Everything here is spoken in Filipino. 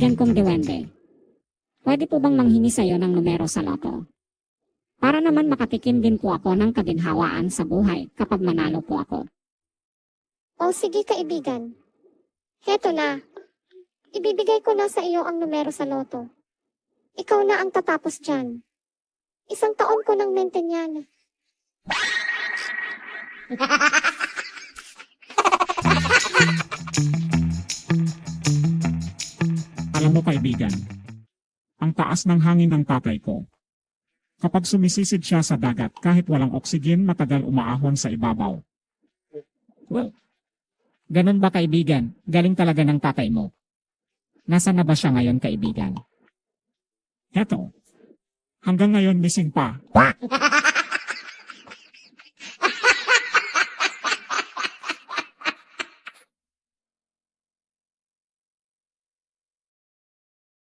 Kaibigan kong Dewende, pwede po bang manghingi sa'yo ng numero sa loto? Para naman makatikim din po ako ng kaginhawaan sa buhay kapag manalo po ako. O sige kaibigan. Heto na. Ibibigay ko na sa iyo ang numero sa loto. Ikaw na ang tatapos dyan. 1 taon ko nang maintain yan. Alam mo kaibigan, ang taas ng hangin ng tatay ko. Kapag sumisisid siya sa dagat kahit walang oksigen matagal umaahon sa ibabaw. Well, ganun ba kaibigan? Galing talaga ng tatay mo. Nasaan na ba siya ngayon kaibigan? Heto, hanggang ngayon missing pa.